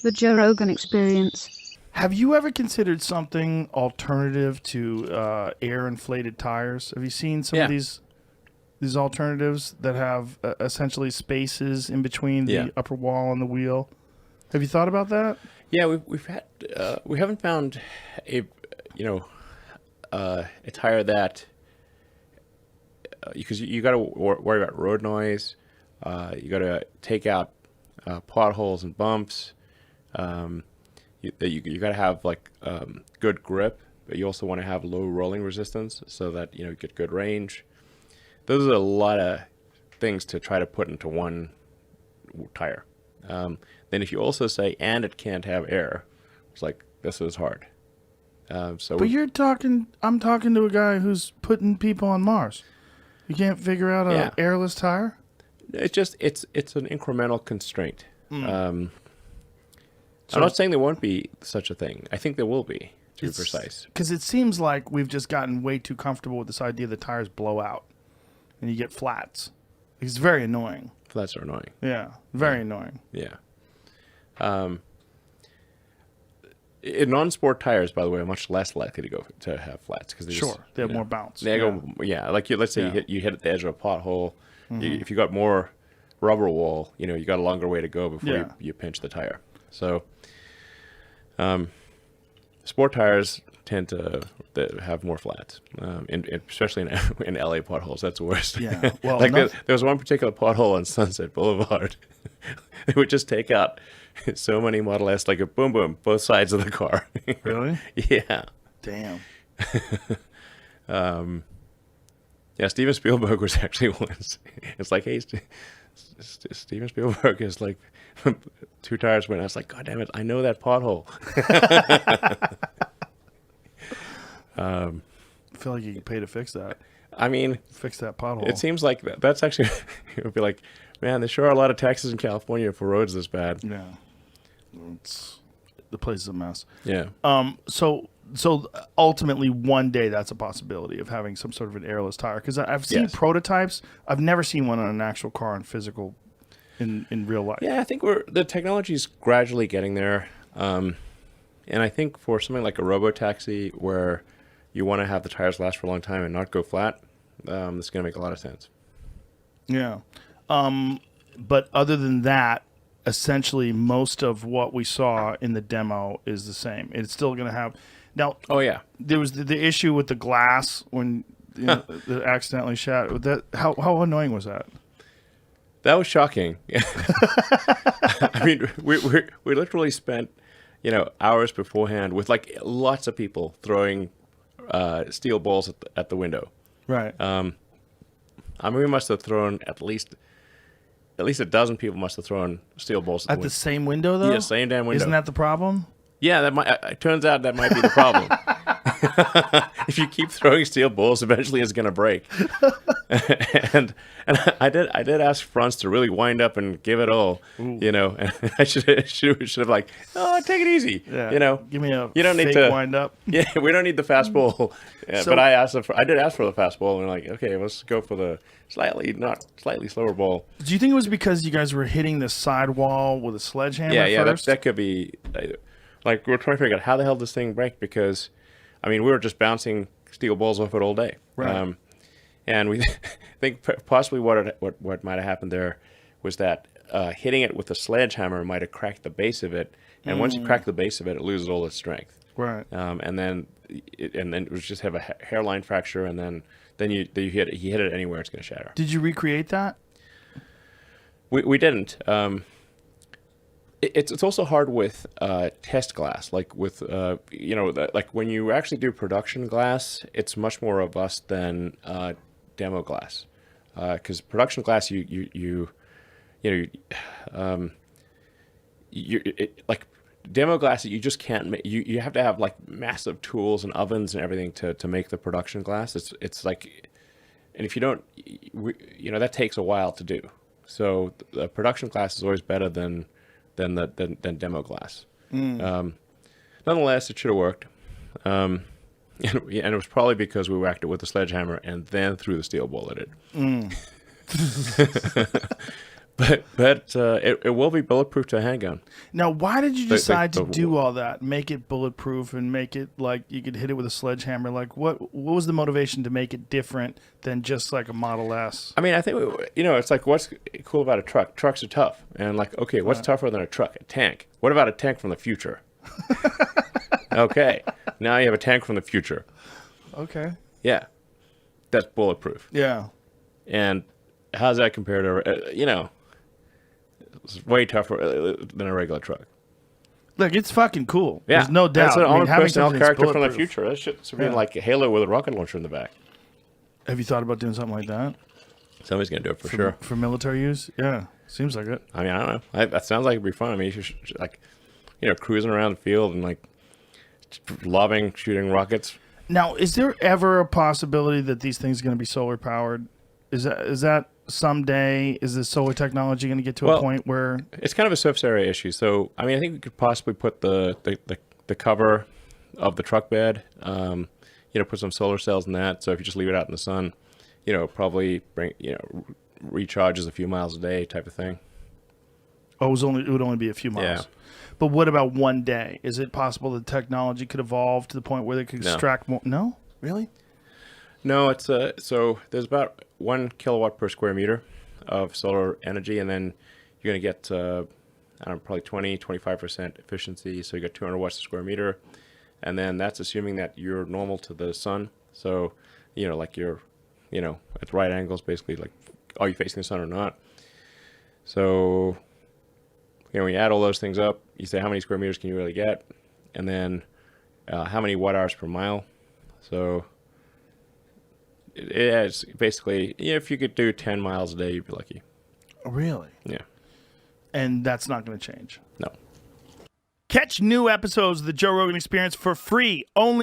The Joe Rogan Experience. Have you ever considered something alternative to air-inflated tires? Have you seen some of these alternatives that have essentially spaces in between the upper wall and the wheel? Have you thought about that? Yeah, we haven't found a tire that because you got to worry about road noise. You got to take out potholes and bumps. You got to have like good grip, but you also want to have low rolling resistance so that you get good range. Those are a lot of things to try to put into one tire. Then if you also say, and it can't have air, it's like, this is hard. But I'm talking to a guy who's putting people on Mars. You can't figure out an airless tire? It's an incremental constraint. I'm not saying there won't be such a thing. I think there will be, to be precise. Because it seems like we've just gotten way too comfortable with this idea that tires blow out and you get flats. It's very annoying. Flats are annoying. Yeah, very annoying. Yeah. Non-sport tires, by the way, are much less likely to have flats because they have more bounce. They go, like let's say you hit at the edge of a pothole. Mm-hmm. If you got more rubber wall, you got a longer way to go before you pinch the tire. So, sport tires tend to have more flats, especially in LA potholes. That's the worst. Yeah. Well, there was one particular pothole on Sunset Boulevard. They would just take out so many Model S, like a boom, boom, both sides of the car. Really? Yeah. Damn. Steven Spielberg was actually once. It's like, hey, Steven Spielberg is like 2 tires went. I was like, God damn it, I know that pothole. I feel like you can pay to fix that. I mean, fix that pothole. It seems like that's actually, it would be like, man, there sure are a lot of taxes in California for roads this bad. Yeah. The place is a mess. Yeah. So ultimately, one day that's a possibility of having some sort of an airless tire. Because I've seen prototypes. I've never seen one on an actual car in physical, in real life. Yeah, I think the technology's gradually getting there. And I think for something like a robo-taxi where you want to have the tires last for a long time and not go flat, it's going to make a lot of sense. Yeah. But other than that, essentially most of what we saw in the demo is the same. It's still going to have... Now, there was the issue with the glass when it accidentally shattered. How annoying was that? That was shocking. I mean, we literally spent hours beforehand with like lots of people throwing steel balls at the window. Right. I mean, we must have thrown at least a dozen people must have thrown steel balls at the same window, though. Yeah, same damn window. Isn't that the problem? Yeah, it turns out that might be the problem. If you keep throwing steel balls, eventually it's going to break. and I did ask Franz to really wind up and give it all. Ooh. And I should have like, oh, take it easy. Yeah. Give me a you don't fake need to wind up. Yeah, we don't need the fastball. But I did ask for the fastball, and we're like, okay, let's go for the slightly slower ball. Do you think it was because you guys were hitting the sidewall with a sledgehammer? Yeah, first? that could be. Like, we're trying to figure out how the hell this thing break because, I mean, we were just bouncing steel balls off it all day. Right. And we think possibly what might have happened there was that hitting it with a sledgehammer might have cracked the base of it. And once you crack the base of it, it loses all its strength. Right. And then it was just have a hairline fracture, and then you hit it anywhere, it's going to shatter. Did you recreate that? We didn't. It's also hard with test glass, like with like when you actually do production glass, it's much more robust than demo glass, because production glass like demo glass you just can't make. You have to have like massive tools and ovens and everything to make the production glass. It's like, and if you don't, that takes a while to do. So the production glass is always better than demo glass. Nonetheless, it should have worked. And it was probably because we whacked it with a sledgehammer and then threw the steel ball at it. but it will be bulletproof to a handgun. Now, why did you decide to do all that? Make it bulletproof and make it like you could hit it with a sledgehammer. Like, what was the motivation to make it different than just like a Model S? I mean, I think it's like what's cool about a truck? Trucks are tough, and like, okay, what's tougher than a truck? A tank. What about a tank from the future? Okay, now you have a tank from the future. Okay. Yeah, that's bulletproof. Yeah. And how's that compared to it's way tougher than a regular truck. Look, it's fucking cool. Yeah. There's no doubt. That's an armored personnel character from the bulletproof. future. That shit's being like a Halo with a rocket launcher in the back. Have you thought about doing something like that? Somebody's going to do it for sure. For military use? Yeah. Seems like it. I mean, I don't know. That sounds like it'd be fun. I mean, you should like, cruising around the field and like lobbing, shooting rockets. Now, is there ever a possibility that these things are going to be solar powered? Is that someday? Is the solar technology going to get to a point where it's kind of a surface area issue? So, I mean, I think we could possibly put the cover of the truck bed, put some solar cells in that. So if you just leave it out in the sun, probably bring, recharges a few miles a day type of thing. Oh, it would only be a few miles. Yeah. But what about one day? Is it possible that technology could evolve to the point where they could extract more? No, really? No, it's so there's about 1 kilowatt per square meter of solar energy, and then you're going to get probably 25% efficiency. So you got 200 watts a square meter, and then that's assuming that you're normal to the sun. So like you're at right angles, basically. Like, are you facing the sun or not? So when you add all those things up, you say how many square meters can you really get, and then how many watt hours per mile. So it's basically, if you could do 10 miles a day, you'd be lucky. Really? Yeah. And that's not going to change? No. Catch new episodes of the Joe Rogan Experience for free only